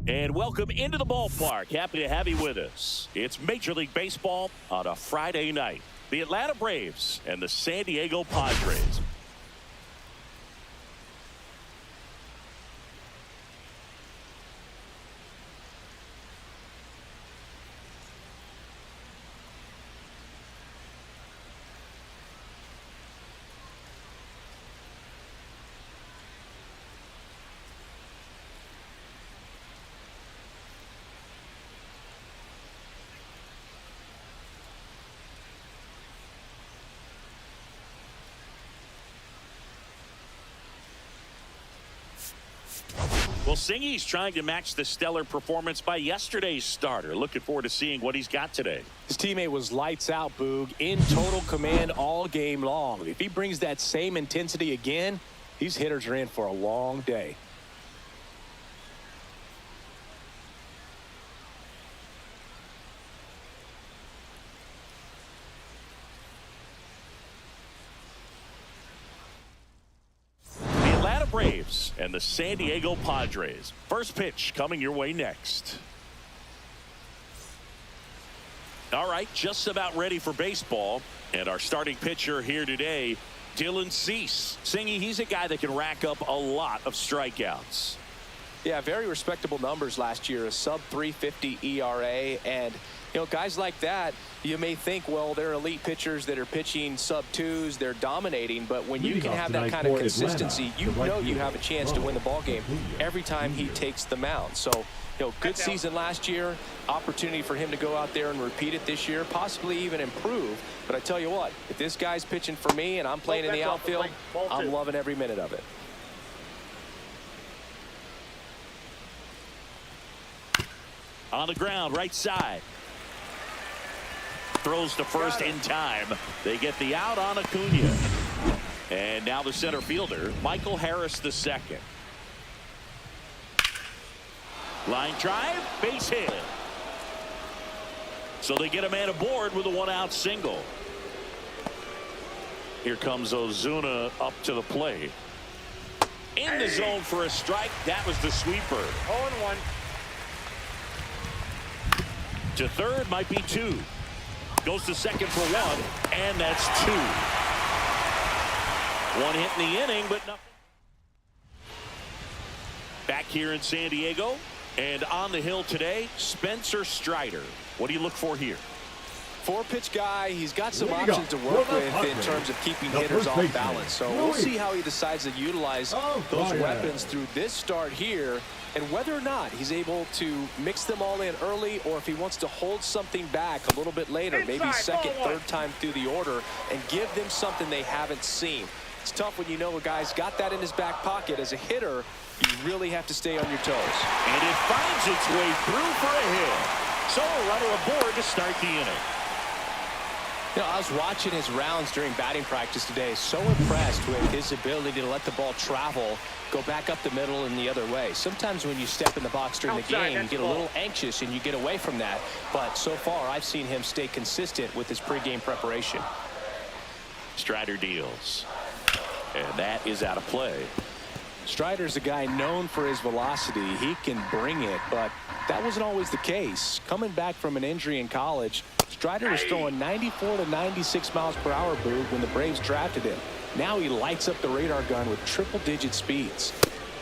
And welcome into the ballpark. Happy to have you with us. It's Major League Baseball on a Friday night. The Atlanta Braves and the San Diego Padres. Well, Singy's trying to match the stellar performance by yesterday's starter. Looking forward to seeing what he's got today. His teammate was lights out, Boog, in total command all game long. If he brings that same intensity again, these hitters are in for a long day. Braves and the San Diego Padres. First pitch coming your way next. All right, just about ready for baseball. And our starting pitcher here today, Dylan Cease. Singy, he's a guy that can rack up a lot of strikeouts. Yeah, very respectable numbers last year, a sub 350 ERA. And, you know, guys like that, you may think, well, they're elite pitchers that are pitching sub twos, they're dominating. But when you can have that kind of consistency, you know you have a chance to win the ball game every time he takes the mound. So, you know, good season last year, opportunity for him to go out there and repeat it this year, possibly even improve. But I tell you what, if this guy's pitching for me and I'm playing in the outfield, I'm loving every minute of it. On the ground, right side. Throws to first in time. They get the out on Acuna. And now the center fielder, Michael Harris II. Line drive, base hit. So they get a man aboard with a one-out single. Here comes Ozuna up to the plate. In the zone for a strike. That was the sweeper. 0-1. To third, might be two. Goes to second for one, and that's two. One hit in the inning, but nothing. Back here in San Diego, and on the hill today, Spencer Strider. What do you look for here? Four-pitch guy. He's got some options to work with in terms of keeping hitters off balance. So we'll see how he decides to utilize those weapons through this start here, and whether or not he's able to mix them all in early, or if he wants to hold something back a little bit later, maybe second, third time through the order, and give them something they haven't seen. It's tough when you know a guy's got that in his back pocket. As a hitter, you really have to stay on your toes. And it finds its way through for a hit. So a runner aboard to start the inning. You know, I was watching his rounds during batting practice today. So impressed with his ability to let the ball travel, go back up the middle and the other way. Sometimes when you step in the box during the game, you get a little anxious and you get away from that. But so far, I've seen him stay consistent with his pregame preparation. Strider deals. And that is out of play. Strider's a guy known for his velocity. He can bring it, but that wasn't always the case. Coming back from an injury in college, Strider was throwing 94 to 96 miles per hour, Boog, when the Braves drafted him. Now he lights up the radar gun with triple-digit speeds.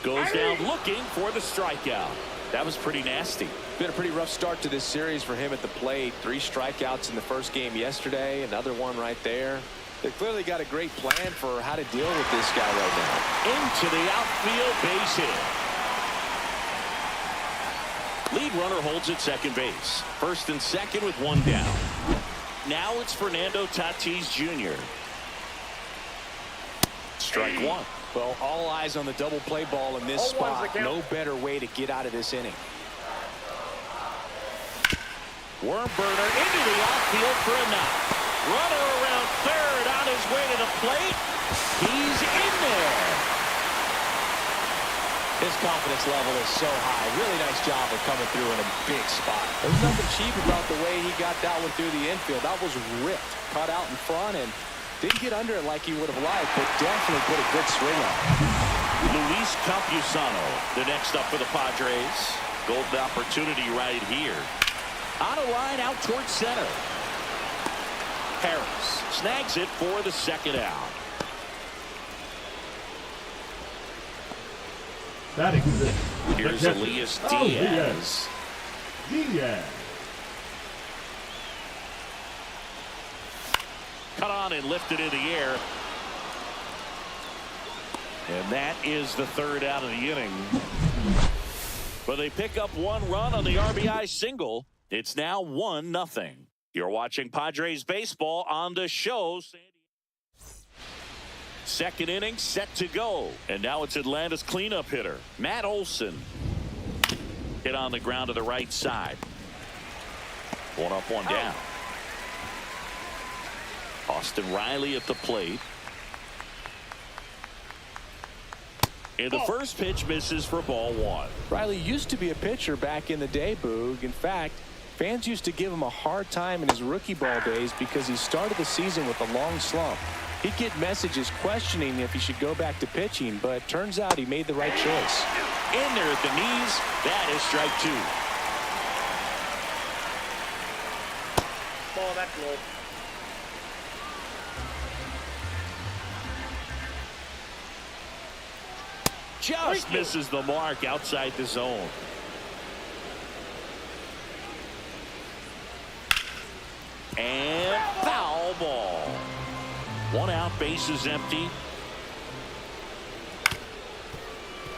Goes down looking for the strikeout. That was pretty nasty. Been a pretty rough start to this series for him at the plate. 3 strikeouts in the first game yesterday, another one right there. They clearly got a great plan for how to deal with this guy right now. Into the outfield, base hit. Lead runner holds at second base. First and second with one down. Now it's Fernando Tatis Jr. Strike one. Well, all eyes on the double play ball in this spot. No better way to get out of this inning. Worm burner into the outfield for a knock. Runner around third on his way to the plate. He's in there. His confidence level is so high. Really nice job of coming through in a big spot. There's nothing cheap about the way he got that one through the infield. That was ripped. Caught out in front and didn't get under it like he would have liked, but definitely put a good swing on it. Luis Campusano, the next up for the Padres. Golden opportunity right here. On a line out towards center. Harris snags it for the second out. Here's Elias Diaz. Cut on and lifted in the air. And that is the third out of the inning. But they pick up one run on the RBI single. It's now 1-0. You're watching Padres baseball on the show. Second inning set to go. And now it's Atlanta's cleanup hitter, Matt Olson. Hit on the ground to the right side. One up, one down. Austin Riley at the plate. And the first pitch misses for ball one. Riley used to be a pitcher back in the day, Boog. In fact, fans used to give him a hard time in his rookie ball days because he started the season with a long slump. He'd get messages questioning if he should go back to pitching, but turns out he made the right choice. In there at the knees. That is strike two. Ball, that's low. Just misses the mark outside the zone. And foul ball. One out, bases empty.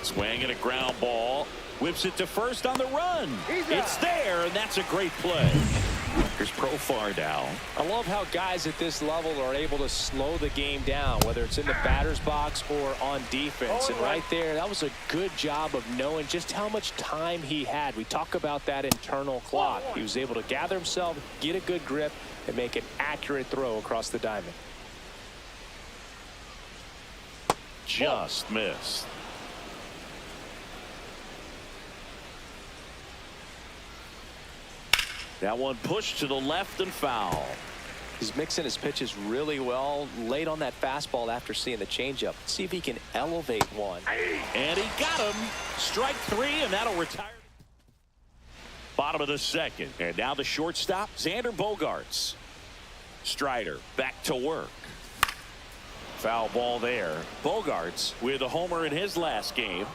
Swing and a ground ball. Whips it to first on the run. It's there, and that's a great play. Here's Profar now. I love how guys at this level are able to slow the game down, whether it's in the batter's box or on defense. And right there, that was a good job of knowing just how much time he had. We talk about that internal clock. He was able to gather himself, get a good grip, and make an accurate throw across the diamond. Just missed. That one pushed to the left and foul. He's mixing his pitches really well. Late on that fastball after seeing the changeup. See if he can elevate one. And he got him. Strike three, and that'll retire. Bottom of the second. And now the shortstop, Xander Bogaerts. Strider back to work. Foul ball there. Bogaerts with a homer in his last game.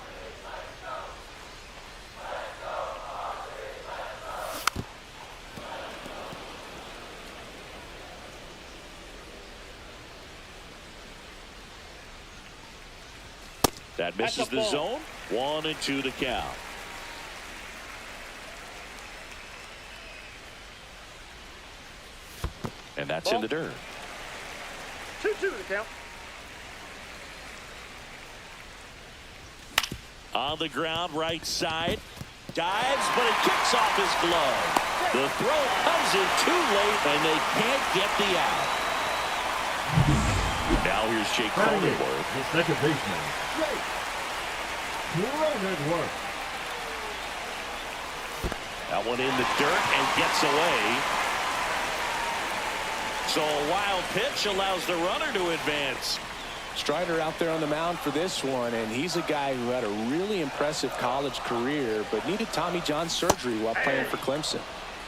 That misses the zone. 1-2 the count. And that's in the dirt. 2-2 the count. On the ground, right side. Dives, but it kicks off his glove. The throw comes in too late, and they can't get the out. Now here's Jake Cronenworth. The second baseman, Jake Cronenworth. That one in the dirt and gets away. So a wild pitch allows the runner to advance. Strider out there on the mound for this one, and he's a guy who had a really impressive college career but needed Tommy John surgery while playing for Clemson.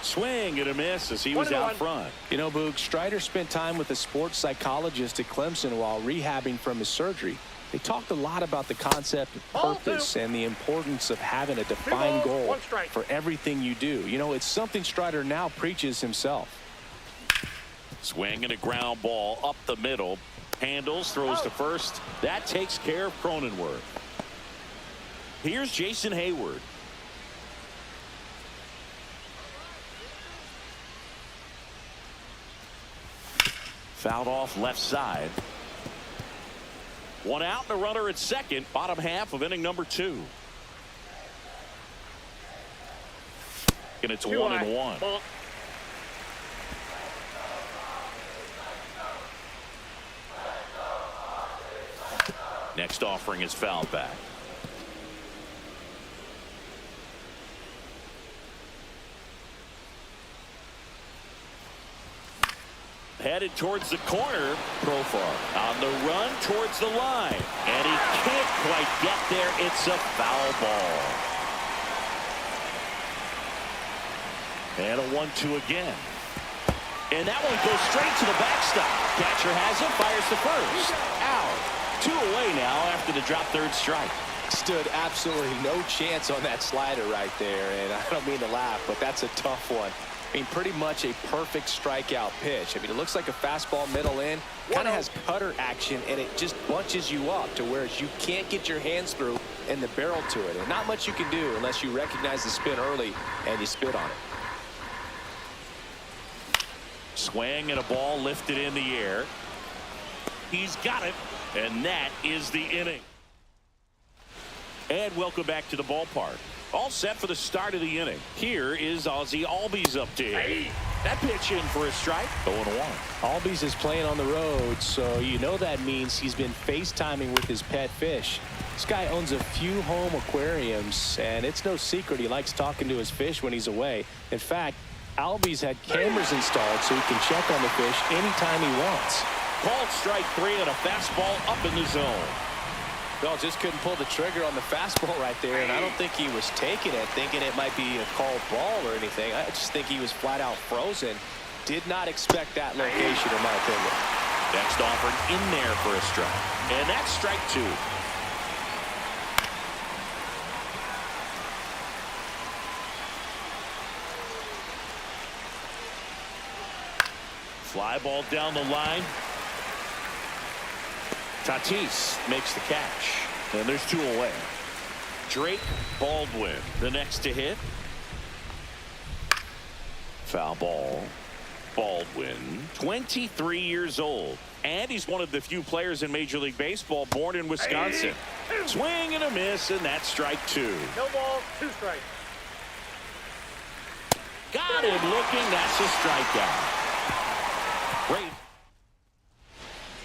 Swing and a miss as he was out front. You know, Boog, Strider spent time with a sports psychologist at Clemson while rehabbing from his surgery. They talked a lot about the concept of purpose and the importance of having a defined goal for everything you do. You know, it's something Strider now preaches himself. Swing and a ground ball up the middle. Handles, throws to first. That takes care of Cronenworth. Here's Jason Heyward. Fouled off left side. One out, the runner at second. Bottom half of inning number 2. And it's 1-1. Next offering is fouled back. Headed towards the corner. Profar on the run towards the line. And he can't quite get there. It's a foul ball. And a 1-2 again. And that one goes straight to the backstop. Catcher has it, fires to first. Out. 2 away now after the drop third strike. Stood absolutely no chance on that slider right there, and I don't mean to laugh, but that's a tough one. I mean, pretty much a perfect strikeout pitch. I mean, it looks like a fastball middle in, kind of has cutter action, and it just bunches you up to where you can't get your hands through and the barrel to it. And not much you can do unless you recognize the spin early and you spit on it. Swing and a ball lifted in the air. He's got it, and that is the inning. And welcome back to the ballpark. All set for the start of the inning. Here is Ozzie Albies up to hit. That pitch in for a strike. 0-1. Albies is playing on the road, so you know that means he's been FaceTiming with his pet fish. This guy owns a few home aquariums, and it's no secret he likes talking to his fish when he's away. In fact, Albies had cameras installed so he can check on the fish anytime he wants. Called strike 3 and a fastball up in the zone. Well, just couldn't pull the trigger on the fastball right there, and I don't think he was taking it, thinking it might be a called ball or anything. I just think he was flat out frozen. Did not expect that location, in my opinion. Next offered in there for a strike. And that's strike 2. Fly ball down the line. Tatis makes the catch. And there's 2 away. Drake Baldwin, the next to hit. Foul ball. Baldwin, 23 years old. And he's one of the few players in Major League Baseball born in Wisconsin. Swing and a miss, and that's strike 2. No ball, 2 strikes. Got him looking. That's a strikeout. Great.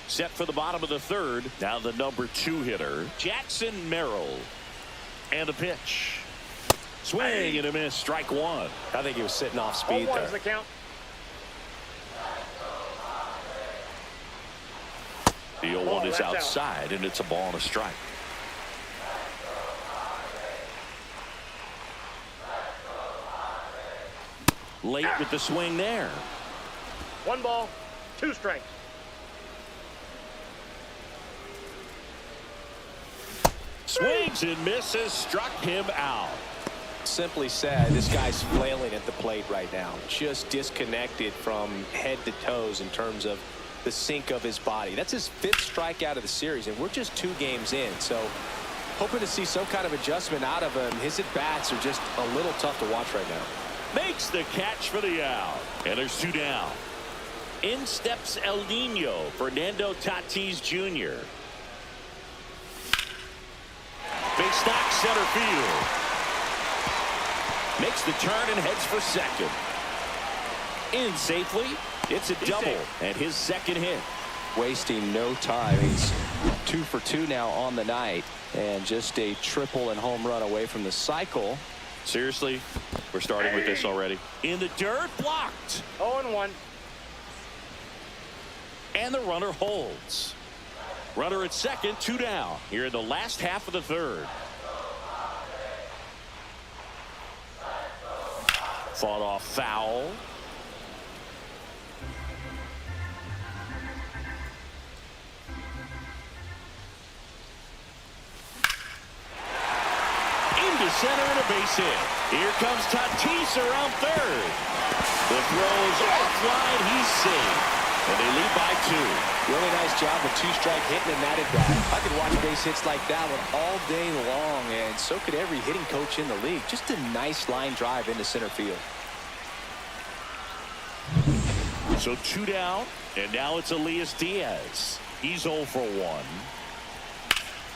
Set for the bottom of the third. Now the number 2 hitter, Jackson Merrill. And a pitch. Swing and a miss. Strike 1. I think he was sitting off speed there. The count. The 0-1 is outside, and it's a ball and a strike. Late with the swing there. 1 ball, 2 strikes. Swings and misses. Struck him out. Simply said, this guy's flailing at the plate right now. Just disconnected from head to toes in terms of the sink of his body. That's his 5th strikeout of the series, and we're just 2 games in. So hoping to see some kind of adjustment out of him. His at-bats are just a little tough to watch right now. Makes the catch for the out. And there's 2 down. In steps El Nino, Fernando Tatis Jr. Big stock center field. Makes the turn and heads for second. In safely. It's a double and his second hit. Wasting no time. He's 2 for 2 now on the night, and just a triple and home run away from the cycle. Seriously, we're starting with this already. In the dirt, blocked. 0-1. And the runner holds. Runner at second, 2 down. Here in the last half of the third. Fought off foul. Into center and a base hit. Here comes Tatis around third. The throw is offline. He's safe. And they lead by 2. Really nice job with 2-strike hitting in that at bat. I could watch base hits like that one all day long, and so could every hitting coach in the league. Just a nice line drive into center field. So 2 down, and now it's Elias Diaz. He's 0 for 1.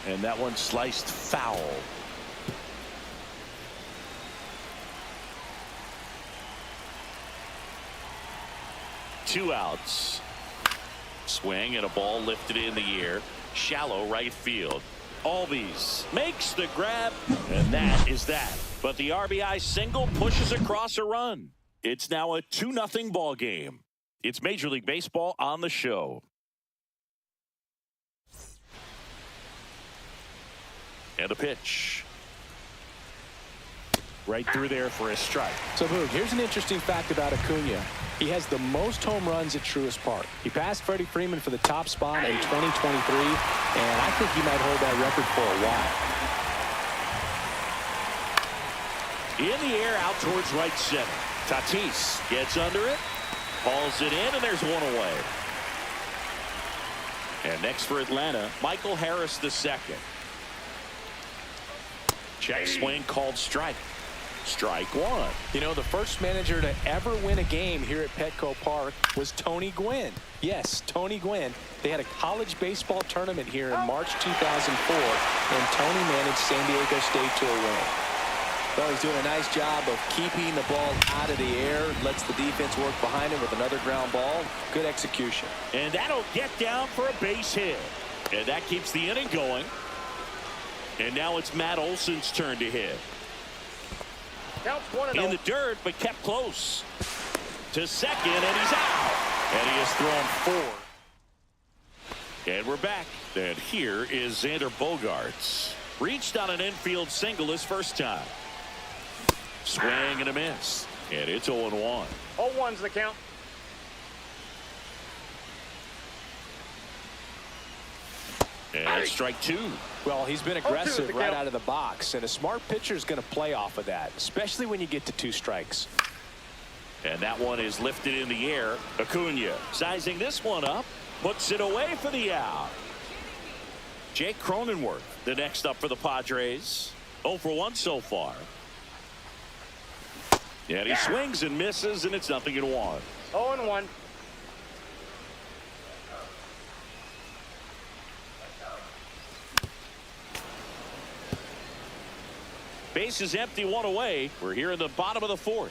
And that one sliced foul. Two outs. Swing and a ball lifted in the air. Shallow right field. Albies makes the grab, and that is that. But the RBI single pushes across a run. It's now a 2-0 ball game. It's Major League Baseball on the show. And a pitch. Right through there for a strike. So, Boog, here's an interesting fact about Acuna. He has the most home runs at Truist Park. He passed Freddie Freeman for the top spot in 2023, and I think he might hold that record for a while. In the air, out towards right center. Tatis gets under it, hauls it in, and there's one away. And next for Atlanta, Michael Harris II. Check swing called strike. Strike one. You know, the first manager to ever win a game here at Petco Park was Tony Gwynn. Yes, Tony Gwynn. They had a college baseball tournament here in March 2004, and Tony managed San Diego State to a win. Well, he's doing a nice job of keeping the ball out of the air. Lets the defense work behind him with another ground ball. Good execution. And that'll get down for a base hit. And that keeps the inning going. And now it's Matt Olson's turn to hit. Counts 1-0. In the dirt, but kept close. To second, and he's out. And he has thrown 4. And we're back. And here is Xander Bogaerts. Reached on an infield single his first time. Swing and a miss. And it's 0-1. 0-1's the count. And strike 2. Well, he's been aggressive right out of the box, and a smart pitcher is going to play off of that, especially when you get to 2 strikes. And that one is lifted in the air. Acuna sizing this one up, puts it away for the out. Jake Cronenworth, the next up for the Padres. 0 for 1 so far. And he swings and misses, and it's 0-1. 0-1. Base is empty, 1 away. We're here in the bottom of the 4th.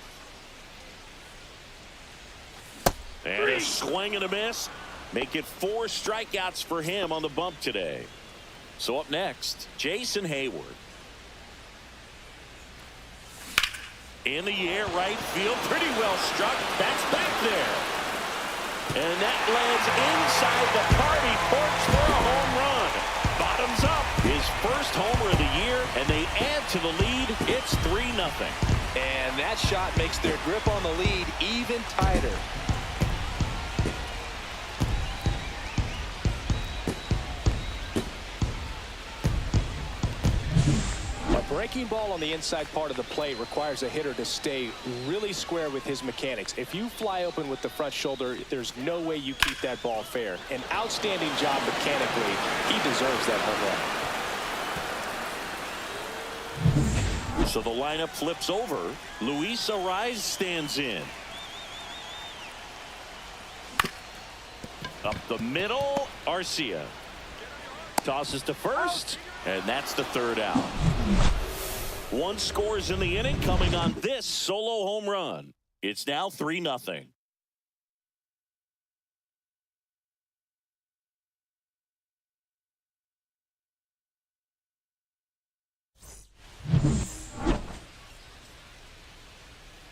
And a swing and a miss. Make it 4 strikeouts for him on the bump today. So up next, Jason Heyward. In the air, right field, pretty well struck. That's back there. And that lands inside the party porch for a home run. Bottoms up. His first homer of the year, and they add to the lead. It's 3-0. And that shot makes their grip on the lead even tighter. A breaking ball on the inside part of the plate requires a hitter to stay really square with his mechanics. If you fly open with the front shoulder, there's no way you keep that ball fair. An outstanding job mechanically. He deserves that home run. So the lineup flips over. Luis Arraez stands in. Up the middle, Arcia. Tosses to first, and that's the 3rd out. 1 scores in the inning coming on this solo home run. It's now 3-0.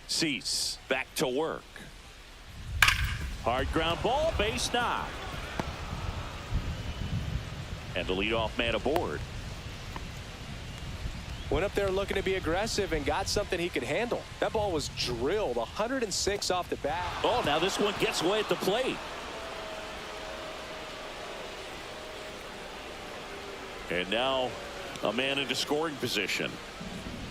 Cease back to work. Hard ground ball, base knock. And the leadoff man aboard. Went up there looking to be aggressive and got something he could handle. That ball was drilled 106 off the bat. Oh, now this one gets away at the plate. And now a man into scoring position.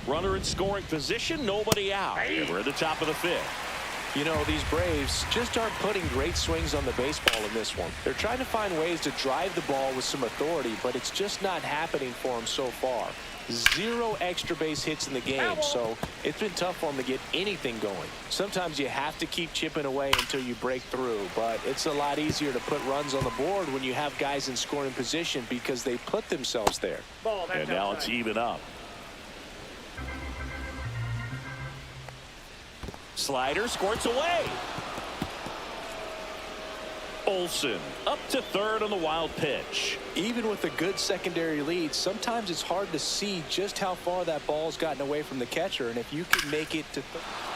Runner in scoring position, nobody out. And we're at the top of the 5th. You know, these Braves just aren't putting great swings on the baseball in this one. They're trying to find ways to drive the ball with some authority, but it's just not happening for them so far. 0 extra base hits in the game, so it's been tough for them to get anything going. Sometimes you have to keep chipping away until you break through, but it's a lot easier to put runs on the board when you have guys in scoring position because they put themselves there. And now it's even up. Slider squirts away. Olson up to 3rd on the wild pitch. Even with a good secondary lead, sometimes it's hard to see just how far that ball's gotten away from the catcher, and if you can make it to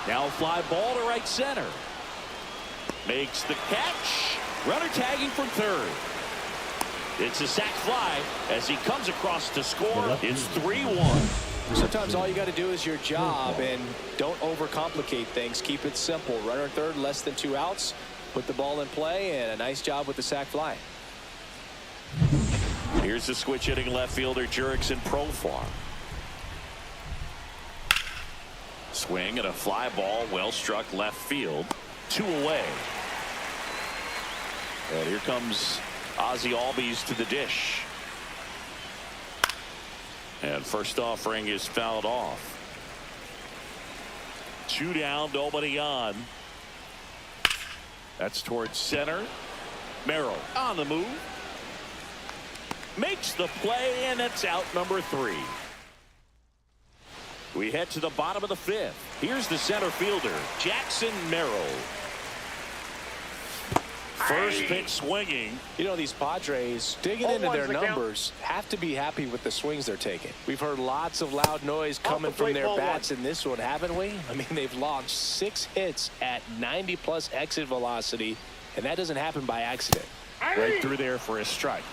now a fly ball to right center. Makes the catch. Runner tagging from 3rd. It's a sac fly as he comes across to score. It's 3-1. Sometimes all you got to do is your job, and don't overcomplicate things. Keep it simple. Runner third, less than 2 outs. Put the ball in play, and a nice job with the sac fly. Here's the switch hitting left fielder Jurickson Profar. Swing and a fly ball, well struck left field. 2 away. And here comes Ozzie Albies to the dish. And first offering is fouled off. 2 down, nobody on. That's towards center. Merrill on the move. Makes the play, and it's out number 3. We head to the bottom of the 5th. Here's the center fielder, Jackson Merrill. First pitch swinging. You know, these Padres, digging into their numbers, have to be happy with the swings they're taking. We've heard lots of loud noise coming from their bats in this one, haven't we? I mean, they've launched 6 hits at 90+ exit velocity, and that doesn't happen by accident. Right through there for a strike.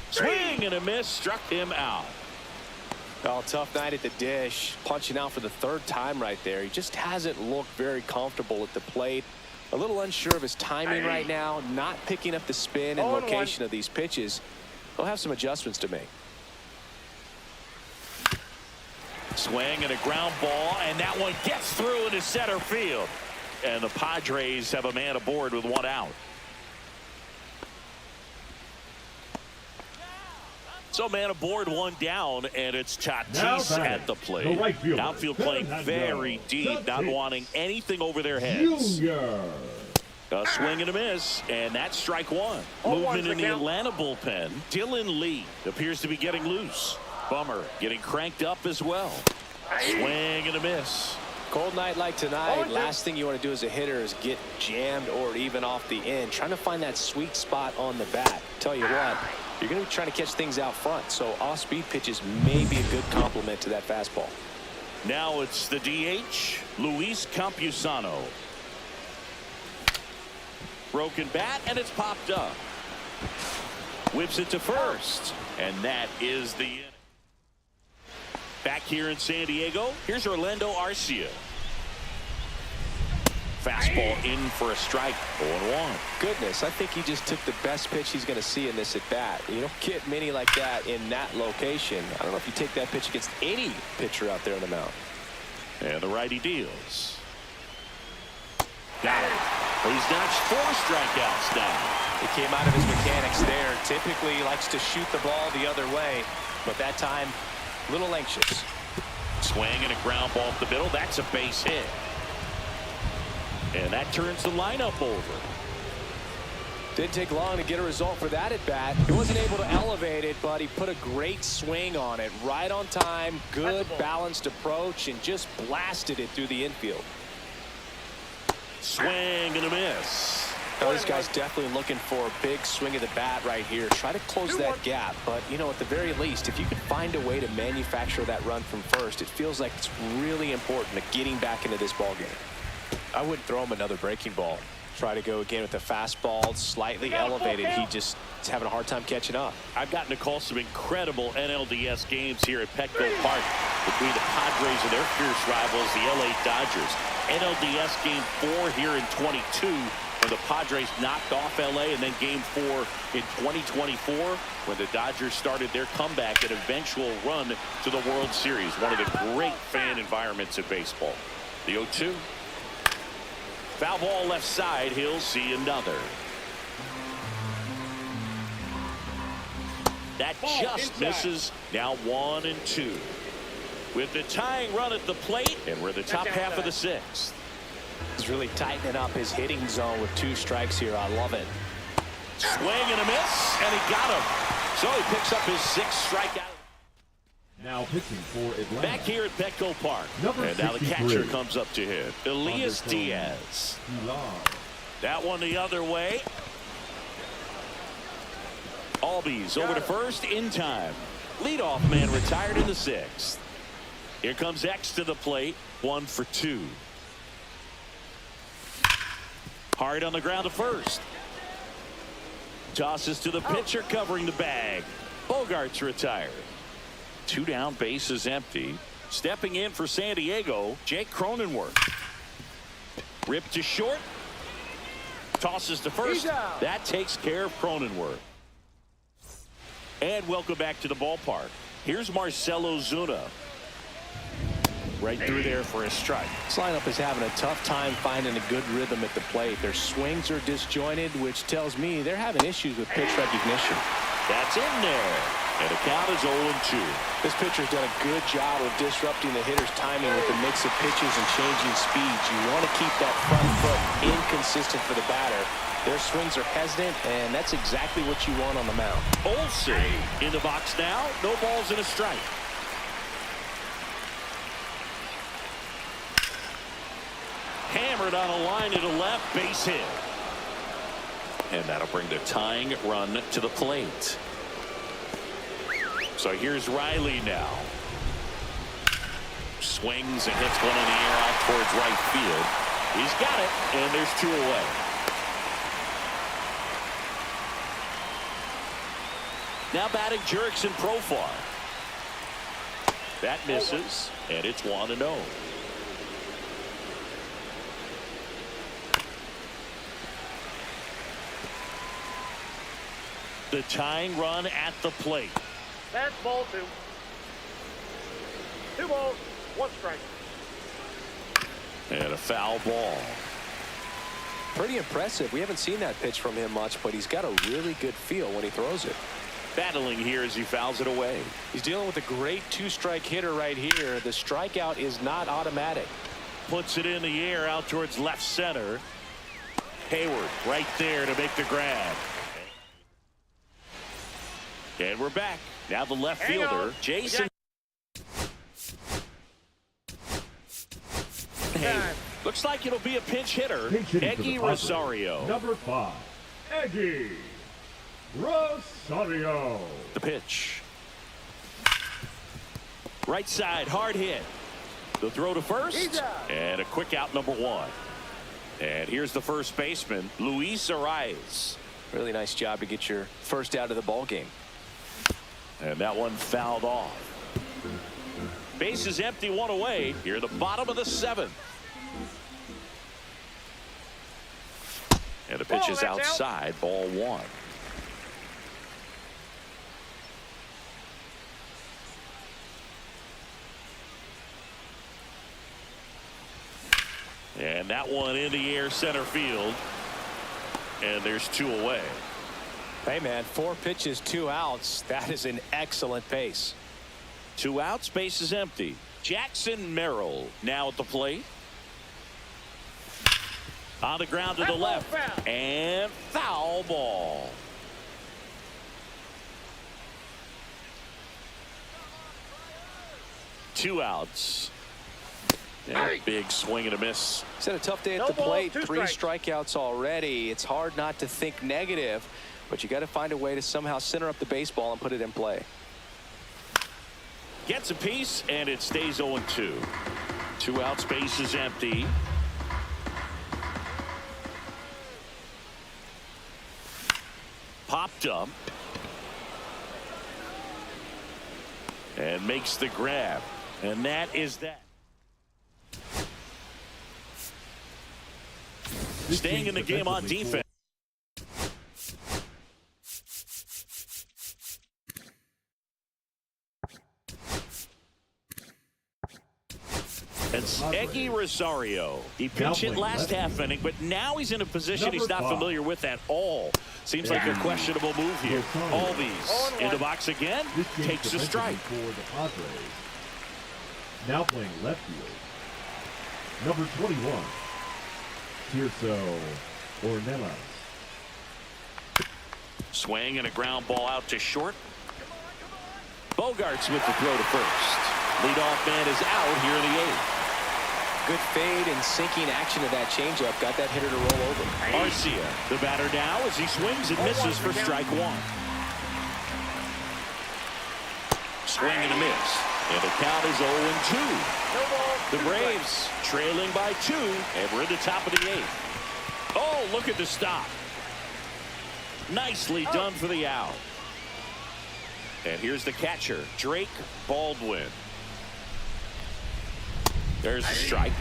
Swing and a miss, struck him out. Oh, tough night at the dish. Punching out for the 3rd time right there. He just hasn't looked very comfortable at the plate. A little unsure of his timing right now. Not picking up the spin and location of these pitches. He'll have some adjustments to make. Swing and a ground ball, and that one gets through into center field. And the Padres have a man aboard with 1 out. So man aboard, 1 down, and it's Tatis at the plate. The right fielder, Outfield playing very deep, not wanting anything over their heads. Jr. A swing and a miss, and that's strike 1. Movement in the Atlanta bullpen. Dylan Lee appears to be getting loose. Bummer getting cranked up as well. Swing and a miss. Cold night like tonight, last thing you want to do as a hitter is get jammed or even off the end. Trying to find that sweet spot on the bat. Tell you what, you're going to be trying to catch things out front, so off-speed pitches may be a good complement to that fastball. Now it's the DH, Luis Campusano. Broken bat, and it's popped up. Whips it to first, and that is the inning. Back here in San Diego, here's Orlando Arcia. Fastball in for a strike, 0-1. Goodness, I think he just took the best pitch he's going to see in this at bat. You don't get many like that in that location. I don't know if you take that pitch against any pitcher out there on the mound. And the righty deals. Got it. He's notched 4 strikeouts now. He came out of his mechanics there. Typically he likes to shoot the ball the other way, but that time a little anxious. Swing and a ground ball up the middle. That's a base hit. And that turns the lineup over. Didn't take long to get a result for that at bat. He wasn't able to elevate it, but he put a great swing on it. Right on time, good balanced approach, and just blasted it through the infield. Swing and a miss. Now, this guy's definitely looking for a big swing of the bat right here. Try to close that gap, but you know, at the very least, if you can find a way to manufacture that run from first, it feels like it's really important to getting back into this ball game. I wouldn't throw him another breaking ball. Try to go again with the fastball, slightly elevated. He just is having a hard time catching up. I've gotten to call some incredible NLDS games here at Petco Park between the Padres and their fierce rivals, the LA Dodgers. NLDS Game 4 here in 22, when the Padres knocked off LA, and then Game 4 in 2024, when the Dodgers started their comeback and eventual run to the World Series. One of the great fan environments in baseball. The 0-2. Foul ball left side. He'll see another. That just misses. Now 1-2. With the tying run at the plate, and we're the top half of the 6th. He's really tightening up his hitting zone with 2 strikes here. I love it. Swing and a miss, and he got him. So he picks up his 6th strikeout. Now pitching for Atlanta. Back here at Petco Park. And now the catcher comes up to him. Elias Diaz. That one the other way. Albies over to first in time. Leadoff man retired in the 6th. Here comes X to the plate. 1 for 2. Hard on the ground to first. Tosses to the pitcher covering the bag. Bogarts retired. 2 down, bases empty. Stepping in for San Diego, Jake Cronenworth. Ripped to short. Tosses to first. That takes care of Cronenworth. And welcome back to the ballpark. Here's Marcell Ozuna. Right through there for a strike. This lineup is having a tough time finding a good rhythm at the plate. Their swings are disjointed, which tells me they're having issues with pitch recognition. That's in there. And the count is 0-2. This pitcher's done a good job of disrupting the hitter's timing with a mix of pitches and changing speeds. You want to keep that front foot inconsistent for the batter. Their swings are hesitant, and that's exactly what you want on the mound. Olsen in the box now. No balls and a strike. Hammered on a line to the left, base hit. And that'll bring the tying run to the plate. So here's Riley now. Swings and hits one in the air out towards right field. He's got it, and there's 2 away. Now batting Jurickson Profar. That misses, and it's 1-0. The tying run at the plate. That's ball 2. 2 balls, 1 strike. And a foul ball. Pretty impressive. We haven't seen that pitch from him much, but he's got a really good feel when he throws it. Battling here as he fouls it away. He's dealing with a great 2-strike hitter right here. The strikeout is not automatic. Puts it in the air out towards left center. Heyward right there to make the grab. And we're back. Now the left fielder, Jason. Hey, looks like it'll be a pinch hitter. Eggy Rosario. Number 5, Eggy Rosario. The pitch. Right side, hard hit. The throw to first. And a quick out, number 1. And here's the first baseman, Luis Arias. Really nice job to get your first out of the ball game. And that one fouled off. Base is empty, 1 away. Here at the bottom of the 7th. And the pitch is outside, ball 1. And that one in the air center field. And there's 2 away. Hey, man, 4 pitches, 2 outs. That is an excellent pace. 2 outs, base is empty. Jackson Merrill now at the plate. On the ground to the left. And foul ball. Two outs. And a big swing and a miss. He's had a tough day at the plate. 3 strikeouts already. It's hard not to think negative, but you got to find a way to somehow center up the baseball and put it in play. Gets a piece, and it stays 0-2. 2 outs, base is empty. Popped up. And makes the grab. And that is that. Staying in the game on defense. It's Eggy Rosario. He pitched it last half inning, but now he's in a position he's not familiar with at all. Seems like a questionable move here. Albies in the box again. Takes a strike. For the Padres. Now playing left field. Number 21. Tirso Ornelas. Swing and a ground ball out to short. Bogarts with the throw to first. Leadoff man is out here in the 8th. Good fade and sinking action of that changeup. Got that hitter to roll over. Arcia, the batter now as he swings and misses for strike 1. Swing and a miss. And the count is 0-2. The Braves trailing by 2, and we're in the top of the 8th. Oh, look at the stop. Nicely done for the out. And here's the catcher, Drake Baldwin. There's the strike.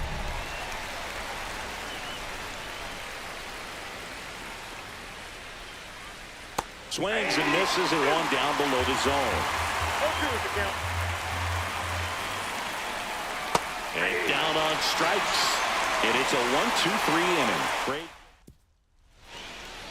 Swings and misses and one down below the zone. 0-2 is the count. And down on strikes. And it's a 1-2-3 inning. Great.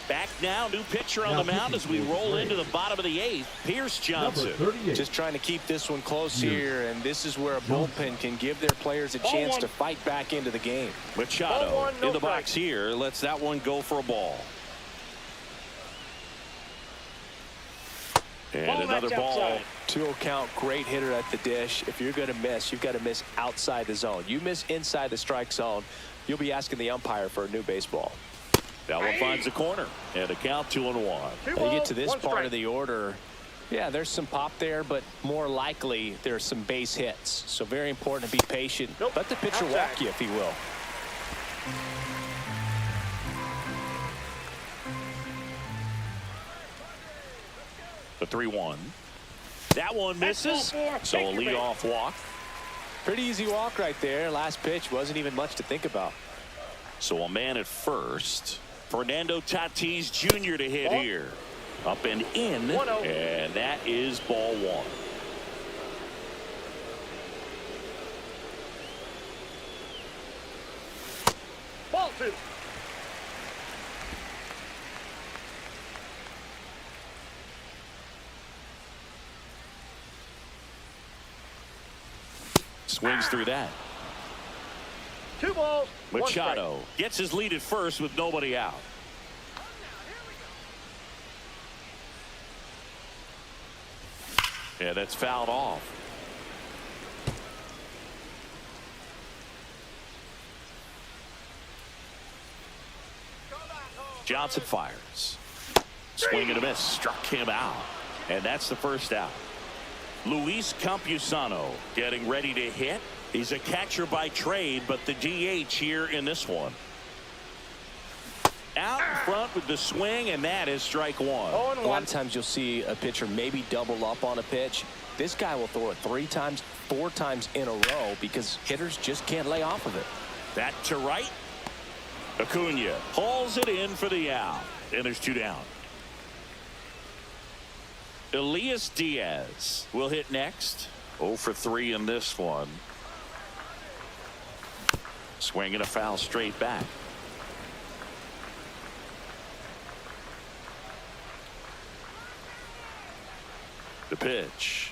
Back now, new pitcher on the mound as we roll into the bottom of the eighth. Pierce Johnson. Just trying to keep this one close here, and this is where a bullpen can give their players a chance to fight back into the game. Machado in the box here. Lets that one go for a ball. And another ball. 2-0 count, great hitter at the dish. If you're going to miss, you've got to miss outside the zone. You miss inside the strike zone, you'll be asking the umpire for a new baseball. That one finds the corner, and a count 2-1. You get to this part of the order, yeah, there's some pop there, but more likely there's some base hits. So very important to be patient. Let the pitcher walk you, if he will. The 3-1. That one misses. So a leadoff walk. Pretty easy walk right there. Last pitch wasn't even much to think about. So a man at first. Fernando Tatis Jr. to hit here. Up and in. And that is ball one. Ball two. Swings through that. 2 balls. Machado gets his lead at first with nobody out. Yeah, that's fouled off. Johnson fires. Swing and a miss. Struck him out. And that's the first out. Luis Campusano getting ready to hit. He's a catcher by trade, but the DH here in this one. Out in front with the swing, and that is strike one. A lot of times you'll see a pitcher maybe double up on a pitch. This guy will throw it 3 times, 4 times in a row because hitters just can't lay off of it. That to right. Acuna hauls it in for the out, and there's 2 down. Elias Diaz will hit next. 0 for 3 in this one. Swinging a foul straight back. The pitch.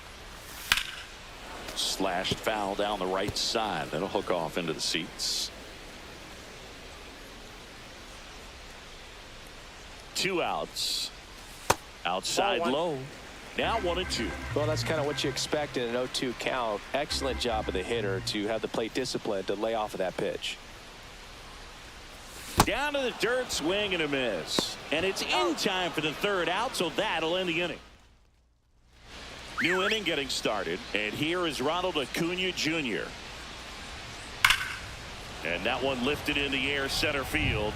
Slashed foul down the right side. That'll hook off into the seats. 2 outs. Outside low. Now 1-2. Well, that's kind of what you expect in an 0-2 count. Excellent job of the hitter to have the plate discipline to lay off of that pitch. Down to the dirt, swing and a miss. And it's in time for the 3rd out, so that'll end the inning. New inning getting started, and here is Ronald Acuna Jr. And that one lifted in the air center field.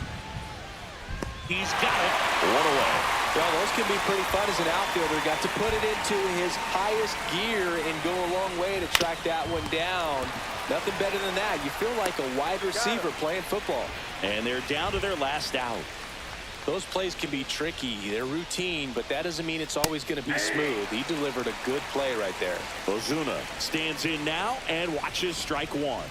He's got it. 1 away. Well, those can be pretty fun as an outfielder. Got to put it into his highest gear and go a long way to track that one down. Nothing better than that. You feel like a wide receiver playing football. And they're down to their last out. Those plays can be tricky. They're routine, but that doesn't mean it's always going to be smooth. He delivered a good play right there. Ozuna stands in now and watches strike one.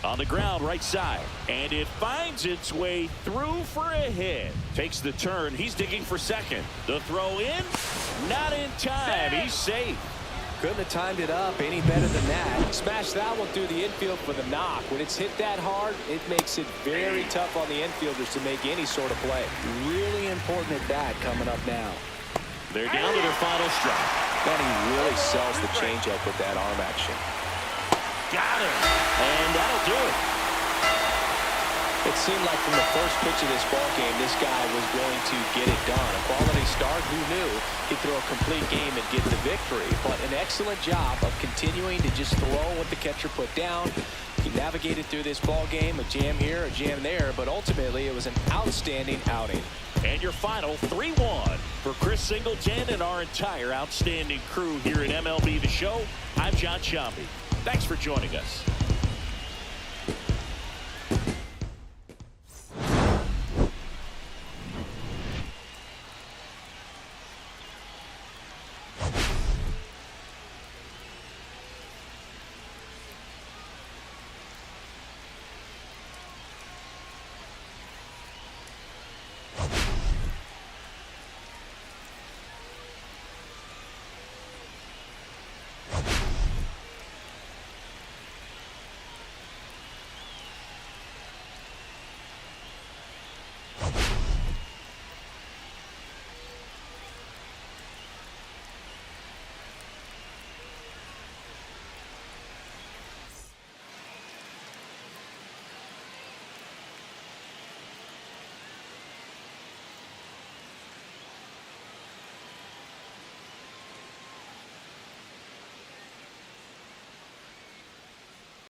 On the ground right side, and it finds its way through for a hit. Takes the turn. He's digging for second. The throw in, not in time. He's safe. Couldn't have timed it up any better than that. Smash that one through the infield for the knock. When it's hit that hard, it makes it very tough on the infielders to make any sort of play. Really important at bat coming up now. They're down to their final strike. And he really sells the changeup with that arm action. Got him. And that'll do it. It seemed like from the first pitch of this ball game, this guy was going to get it done. A quality start. Who knew he'd throw a complete game and get the victory? But an excellent job of continuing to just throw what the catcher put down. He navigated through this ball game, a jam here, a jam there, but ultimately it was an outstanding outing. And your final 3-1 for Chris Singleton and our entire outstanding crew here at MLB The Show. I'm John Sciambi. Thanks for joining us.